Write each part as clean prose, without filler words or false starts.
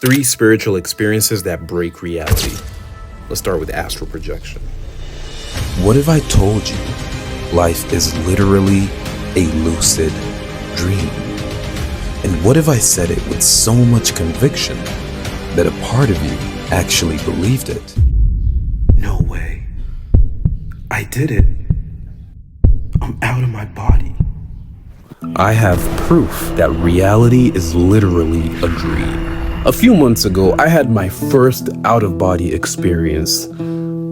3 spiritual experiences that break reality. Let's start with astral projection. What if I told you life is literally a lucid dream? And what if I said it with so much conviction that a part of you actually believed it? No way. I did it. I'm out of my body. I have proof that reality is literally a dream. A few months ago, I had my first out-of-body experience.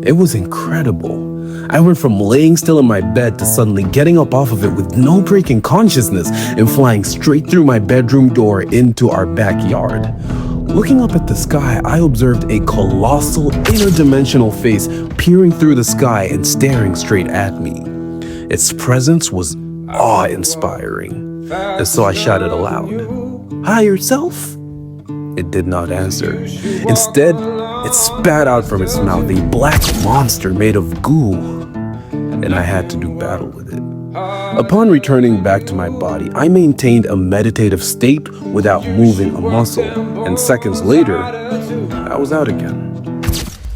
It was incredible. I went from laying still in my bed to suddenly getting up off of it with no break in consciousness and flying straight through my bedroom door into our backyard. Looking up at the sky, I observed a colossal interdimensional face peering through the sky and staring straight at me. Its presence was awe-inspiring, and so I shouted aloud, "Higher self?" It did not answer. Instead, it spat out from its mouth a black monster made of goo, and I had to do battle with it. Upon returning back to my body, I maintained a meditative state without moving a muscle, and seconds later, I was out again.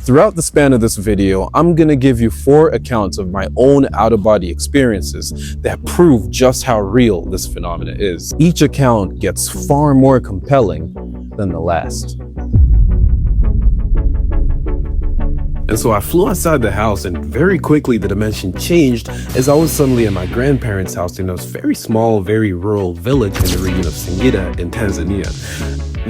Throughout the span of this video, I'm gonna give you 4 accounts of my own out-of-body experiences that prove just how real this phenomena is. Each account gets far more compelling than the last. And so I flew outside the house, and very quickly the dimension changed as I was suddenly at my grandparents' house in a very small, very rural village in the region of Singida in Tanzania.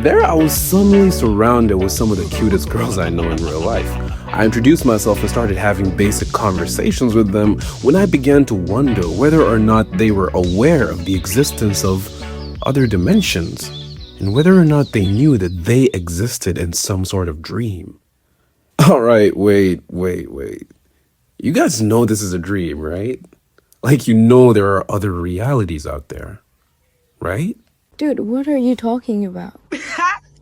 There I was suddenly surrounded with some of the cutest girls I know in real life. I introduced myself and started having basic conversations with them when I began to wonder whether or not they were aware of the existence of other dimensions, and whether or not they knew that they existed in some sort of dream. Alright, wait. You guys know this is a dream, right? Like, you know there are other realities out there, right? Dude, what are you talking about?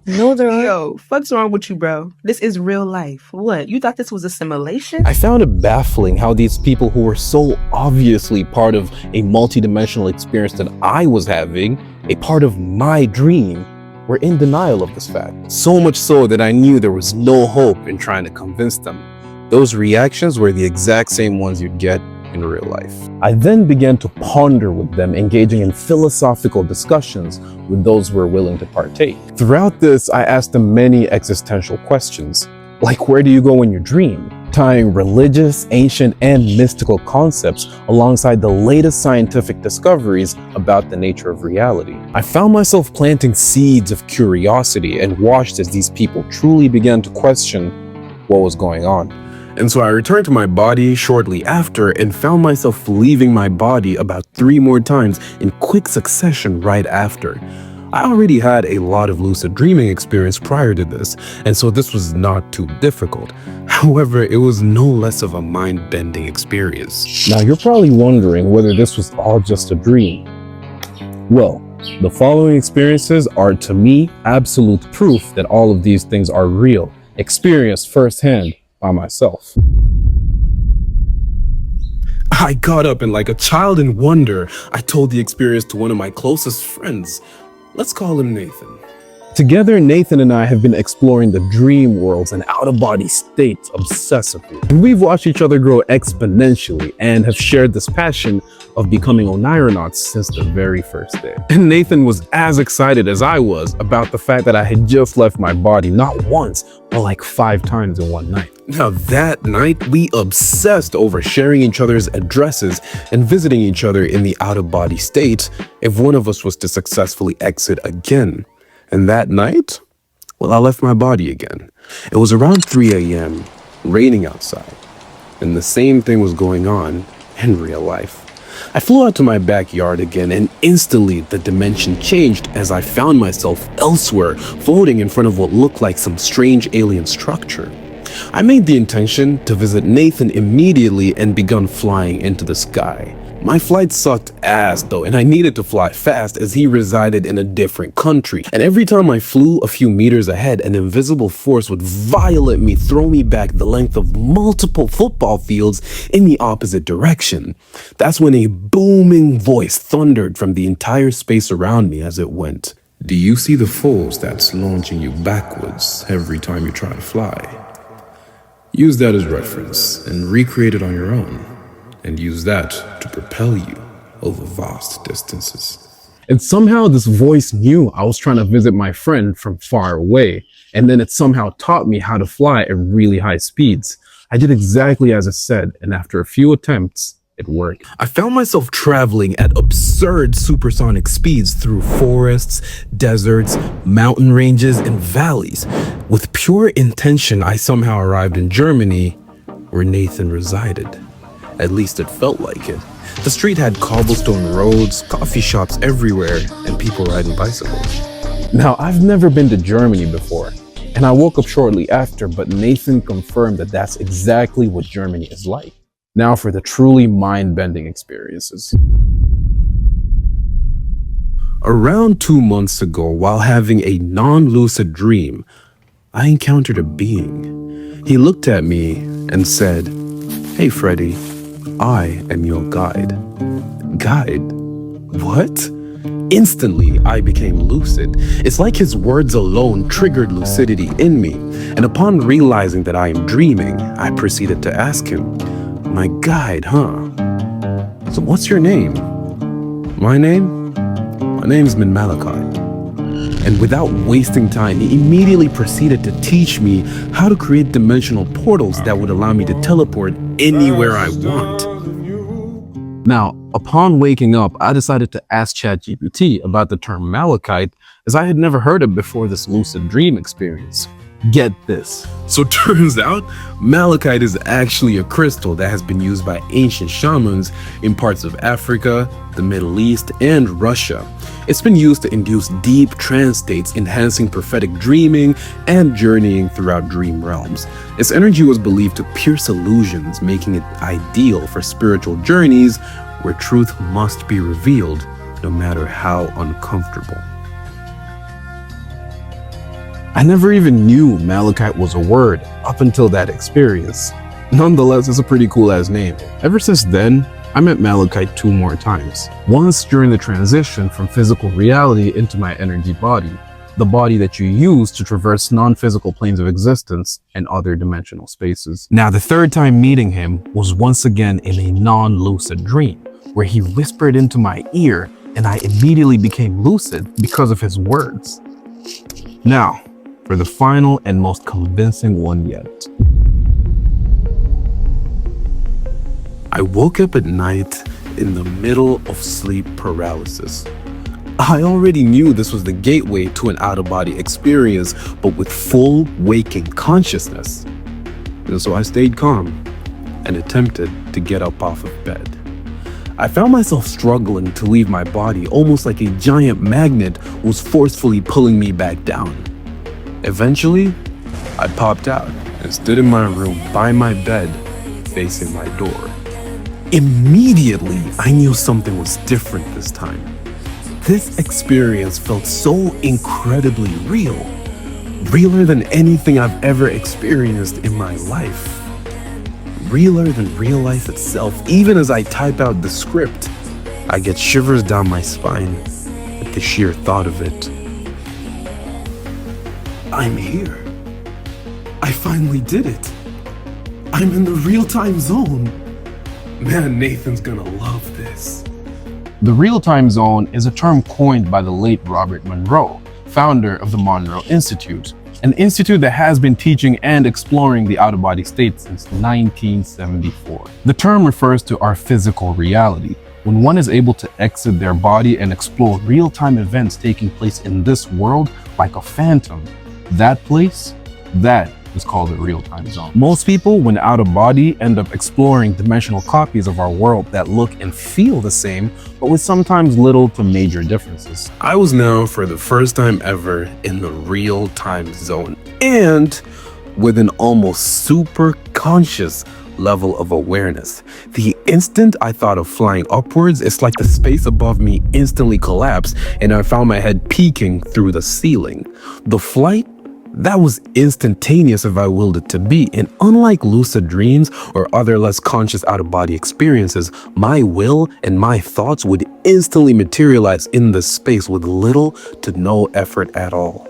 No, there aren't. Yo, fuck's wrong with you, bro? This is real life. What? You thought this was a simulation? I found it baffling how these people who were so obviously part of a multidimensional experience that I was having, a part of my dream, were in denial of this fact. So much so that I knew there was no hope in trying to convince them. Those reactions were the exact same ones you'd get in real life. I then began to ponder with them, engaging in philosophical discussions with those who were willing to partake. Throughout this, I asked them many existential questions, like where do you go when you dream? Tying religious, ancient, and mystical concepts alongside the latest scientific discoveries about the nature of reality. I found myself planting seeds of curiosity and watched as these people truly began to question what was going on. And so I returned to my body shortly after and found myself leaving my body about 3 more times in quick succession right after. I already had a lot of lucid dreaming experience prior to this, and so this was not too difficult. However, it was no less of a mind-bending experience. Now you're probably wondering whether this was all just a dream. Well, the following experiences are, to me, absolute proof that all of these things are real, experienced firsthand by myself. I got up and, like a child in wonder, I told the experience to one of my closest friends. Let's call him Nathan. Together, Nathan and I have been exploring the dream worlds and out-of-body states obsessively. And we've watched each other grow exponentially and have shared this passion of becoming Onironauts since the very first day. And Nathan was as excited as I was about the fact that I had just left my body not once, but like 5 times in one night. Now that night, we obsessed over sharing each other's addresses and visiting each other in the out-of-body state if one of us was to successfully exit again. And that night, well, I left my body again. It was around 3 a.m., raining outside, and the same thing was going on in real life. I flew out to my backyard again, and instantly the dimension changed as I found myself elsewhere, floating in front of what looked like some strange alien structure. I made the intention to visit Nathan immediately and begun flying into the sky. My flight sucked ass though, and I needed to fly fast as he resided in a different country. And every time I flew a few meters ahead, an invisible force would violently throw me back the length of multiple football fields in the opposite direction. That's when a booming voice thundered from the entire space around me as it went, Do you see the force that's launching you backwards every time you try to fly? Use that as reference and recreate it on your own, and use that to propel you over vast distances. And somehow this voice knew I was trying to visit my friend from far away, and then it somehow taught me how to fly at really high speeds. I did exactly as it said, and after a few attempts, it worked. I found myself traveling at absurd supersonic speeds through forests, deserts, mountain ranges, and valleys. With pure intention, I somehow arrived in Germany, where Nathan resided. At least it felt like it. The street had cobblestone roads, coffee shops everywhere, and people riding bicycles. Now, I've never been to Germany before, and I woke up shortly after, but Nathan confirmed that that's exactly what Germany is like. Now for the truly mind-bending experiences. Around 2 months ago, while having a non-lucid dream, I encountered a being. He looked at me and said, "Hey Freddy, I am your guide." Guide? What? Instantly, I became lucid. It's like his words alone triggered lucidity in me. And upon realizing that I am dreaming, I proceeded to ask him, "My guide, huh? So what's your name?" "My name? My name's Min Malachi." And without wasting time, he immediately proceeded to teach me how to create dimensional portals that would allow me to teleport anywhere I want. Now, upon waking up, I decided to ask ChatGPT about the term malachite, as I had never heard it before this lucid dream experience. Get this. So turns out, malachite is actually a crystal that has been used by ancient shamans in parts of Africa, the Middle East, and Russia. It's been used to induce deep trance states, enhancing prophetic dreaming and journeying throughout dream realms. Its energy was believed to pierce illusions, making it ideal for spiritual journeys where truth must be revealed, no matter how uncomfortable. I never even knew malachite was a word up until that experience. Nonetheless, it's a pretty cool ass name. Ever since then, I met malachite 2 more times. Once during the transition from physical reality into my energy body, the body that you use to traverse non-physical planes of existence and other dimensional spaces. Now, the 3rd time meeting him was once again in a non-lucid dream, where he whispered into my ear and I immediately became lucid because of his words. Now, for the final and most convincing one yet. I woke up at night in the middle of sleep paralysis. I already knew this was the gateway to an out-of-body experience, but with full waking consciousness. And so I stayed calm and attempted to get up off of bed. I found myself struggling to leave my body, almost like a giant magnet was forcefully pulling me back down. Eventually, I popped out and stood in my room by my bed, facing my door. Immediately, I knew something was different this time. This experience felt so incredibly real, realer than anything I've ever experienced in my life. Realer than real life itself. Even as I type out the script, I get shivers down my spine at the sheer thought of it. I'm here. I finally did it. I'm in the real-time zone. Man, Nathan's gonna love this. The real-time zone is a term coined by the late Robert Monroe, founder of the Monroe Institute, an institute that has been teaching and exploring the out-of-body state since 1974. The term refers to our physical reality, when one is able to exit their body and explore real-time events taking place in this world like a phantom. That place, that is called a real-time zone. Most people, when out of body, end up exploring dimensional copies of our world that look and feel the same, but with sometimes little to major differences. I was now, for the first time ever, in the real-time zone, and with an almost super conscious level of awareness. The instant I thought of flying upwards, it's like the space above me instantly collapsed and I found my head peeking through the ceiling. The flight That was instantaneous if I willed it to be, and unlike lucid dreams or other less conscious out-of-body experiences, my will and my thoughts would instantly materialize in the space with little to no effort at all.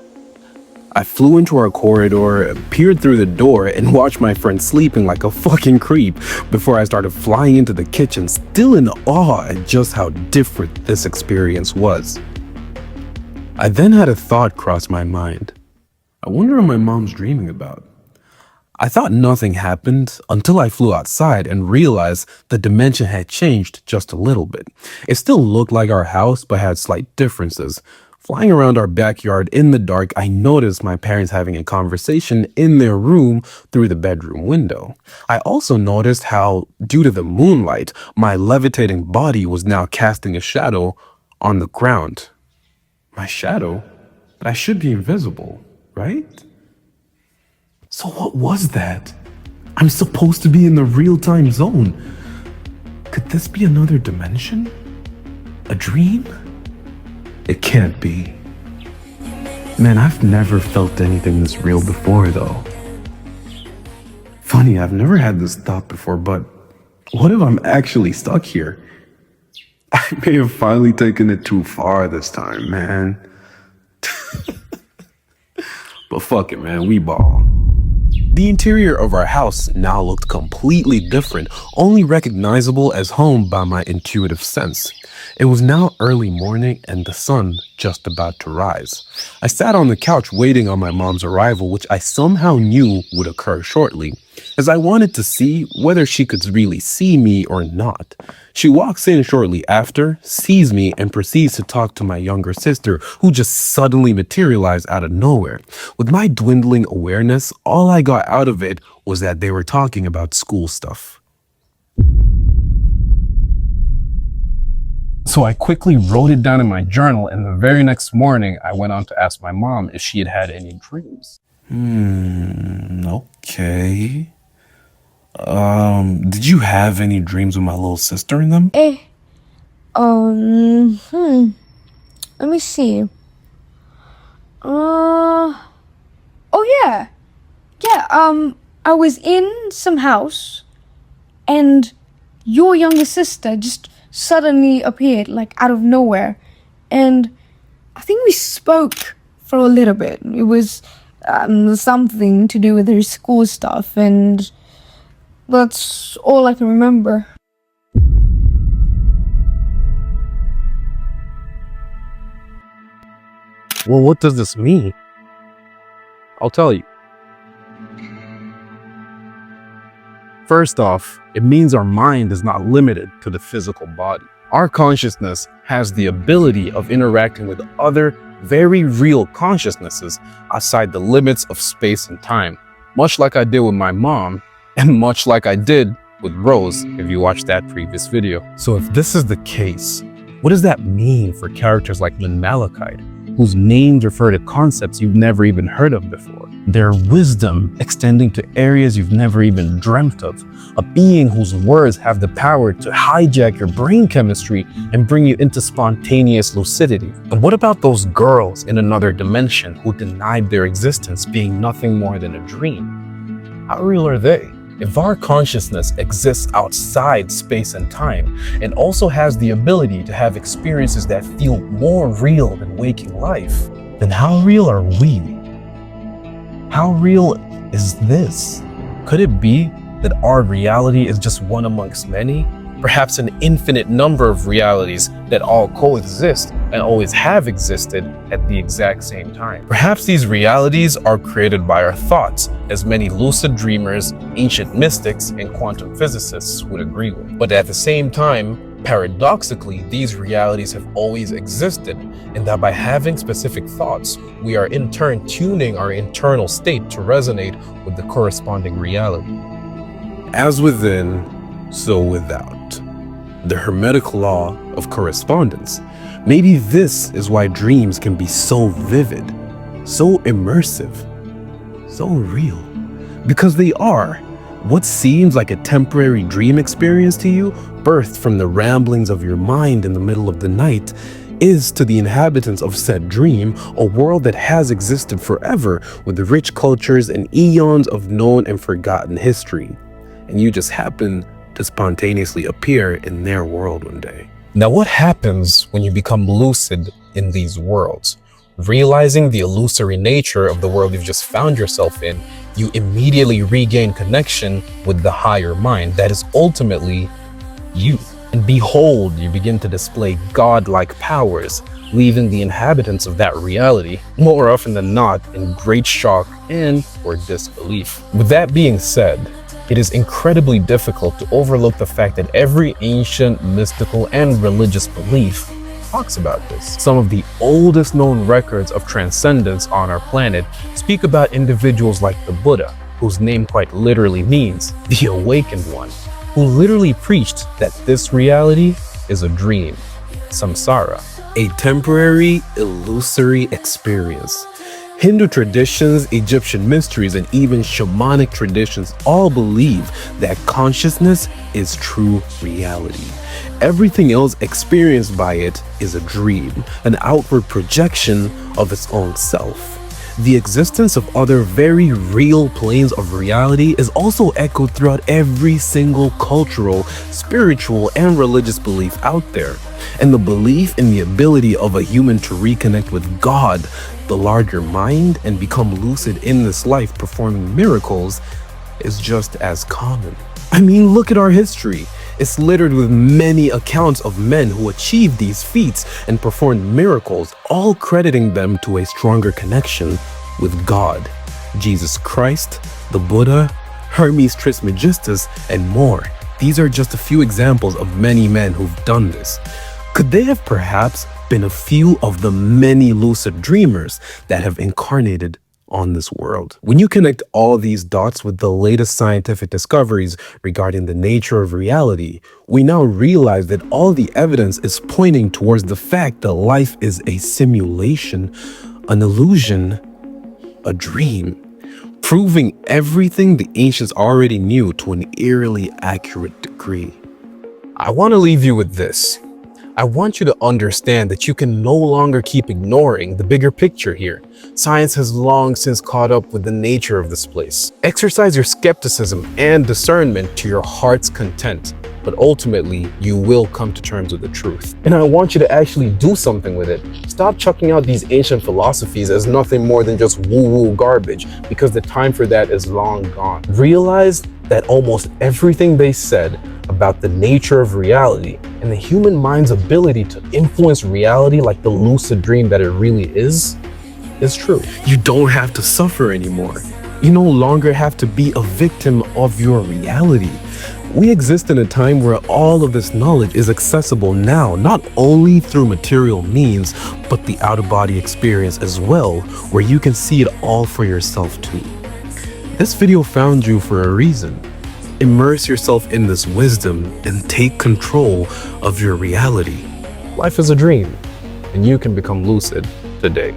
I flew into our corridor, peered through the door, and watched my friend sleeping like a fucking creep before I started flying into the kitchen, still in awe at just how different this experience was. I then had a thought cross my mind. I wonder what my mom's dreaming about. I thought nothing happened until I flew outside and realized the dimension had changed just a little bit. It still looked like our house, but had slight differences. Flying around our backyard in the dark, I noticed my parents having a conversation in their room through the bedroom window. I also noticed how, due to the moonlight, my levitating body was now casting a shadow on the ground. My shadow? But I should be invisible, right? So what was that? I'm supposed to be in the real-time zone. Could this be another dimension? A dream? It can't be. Man, I've never felt anything this real before, though. Funny, I've never had this thought before, but what if I'm actually stuck here? I may have finally taken it too far this time, man. But fuck it, man, we ball. The interior of our house now looked completely different, only recognizable as home by my intuitive sense. It was now early morning and the sun just about to rise. I sat on the couch waiting on my mom's arrival, which I somehow knew would occur shortly, as I wanted to see whether she could really see me or not. She walks in shortly after, sees me, and proceeds to talk to my younger sister, who just suddenly materialized out of nowhere. With my dwindling awareness, all I got out of it was that they were talking about school stuff. So I quickly wrote it down in my journal, and the very next morning, I went on to ask my mom if she had had any dreams. Okay. Did you have any dreams with my little sister in them? Let me see. Oh yeah. Yeah, I was in some house and your younger sister just suddenly appeared, like out of nowhere. And I think we spoke for a little bit. It was something to do with her school stuff, and that's all I can remember. Well, what does this mean? I'll tell you. First off, it means our mind is not limited to the physical body. Our consciousness has the ability of interacting with other very real consciousnesses outside the limits of space and time, much like I did with my mom, and much like I did with Rose, if you watched that previous video. So if this is the case, what does that mean for characters like Lynn Malachite, whose names refer to concepts you've never even heard of before? Their wisdom extending to areas you've never even dreamt of. A being whose words have the power to hijack your brain chemistry and bring you into spontaneous lucidity. But what about those girls in another dimension who denied their existence being nothing more than a dream? How real are they? If our consciousness exists outside space and time and also has the ability to have experiences that feel more real than waking life, then how real are we? How real is this? Could it be that our reality is just one amongst many? Perhaps an infinite number of realities that all coexist and always have existed at the exact same time. Perhaps these realities are created by our thoughts, as many lucid dreamers, ancient mystics, and quantum physicists would agree with. But at the same time, paradoxically, these realities have always existed, and that by having specific thoughts, we are in turn tuning our internal state to resonate with the corresponding reality. As within, so without. The Hermetic law of correspondence. Maybe this is why dreams can be so vivid, so immersive, so real. Because they are. What seems like a temporary dream experience to you, birthed from the ramblings of your mind in the middle of the night, is to the inhabitants of said dream a world that has existed forever with rich cultures and eons of known and forgotten history. And you just happen to spontaneously appear in their world one day. Now, what happens when you become lucid in these worlds? Realizing the illusory nature of the world you've just found yourself in, you immediately regain connection with the higher mind that is ultimately you. And behold, you begin to display godlike powers, leaving the inhabitants of that reality, more often than not, in great shock and or disbelief. With that being said, it is incredibly difficult to overlook the fact that every ancient, mystical, and religious belief talks about this. Some of the oldest known records of transcendence on our planet speak about individuals like the Buddha, whose name quite literally means the awakened one, who literally preached that this reality is a dream, samsara, a temporary, illusory experience. Hindu traditions, Egyptian mysteries, and even shamanic traditions all believe that consciousness is true reality. Everything else experienced by it is a dream, an outward projection of its own self. The existence of other very real planes of reality is also echoed throughout every single cultural, spiritual, and religious belief out there. And the belief in the ability of a human to reconnect with God, the larger mind, and become lucid in this life performing miracles is just as common. I mean, look at our history. It's littered with many accounts of men who achieved these feats and performed miracles, all crediting them to a stronger connection with God, Jesus Christ, the Buddha, Hermes Trismegistus, and more. These are just a few examples of many men who've done this. Could they have perhaps been a few of the many lucid dreamers that have incarnated on this world? When you connect all these dots with the latest scientific discoveries regarding the nature of reality, we now realize that all the evidence is pointing towards the fact that life is a simulation, an illusion, a dream, proving everything the ancients already knew to an eerily accurate degree. I want to leave you with this. I want you to understand that you can no longer keep ignoring the bigger picture here. Science has long since caught up with the nature of this place. Exercise your skepticism and discernment to your heart's content, but ultimately you will come to terms with the truth. And I want you to actually do something with it. Stop chucking out these ancient philosophies as nothing more than just woo-woo garbage, because the time for that is long gone. Realize that almost everything they said about the nature of reality and the human mind's ability to influence reality like the lucid dream that it really is true. You don't have to suffer anymore. You no longer have to be a victim of your reality. We exist in a time where all of this knowledge is accessible now, not only through material means, but the out-of-body experience as well, where you can see it all for yourself too. This video found you for a reason. Immerse yourself in this wisdom and take control of your reality. Life is a dream, and you can become lucid today.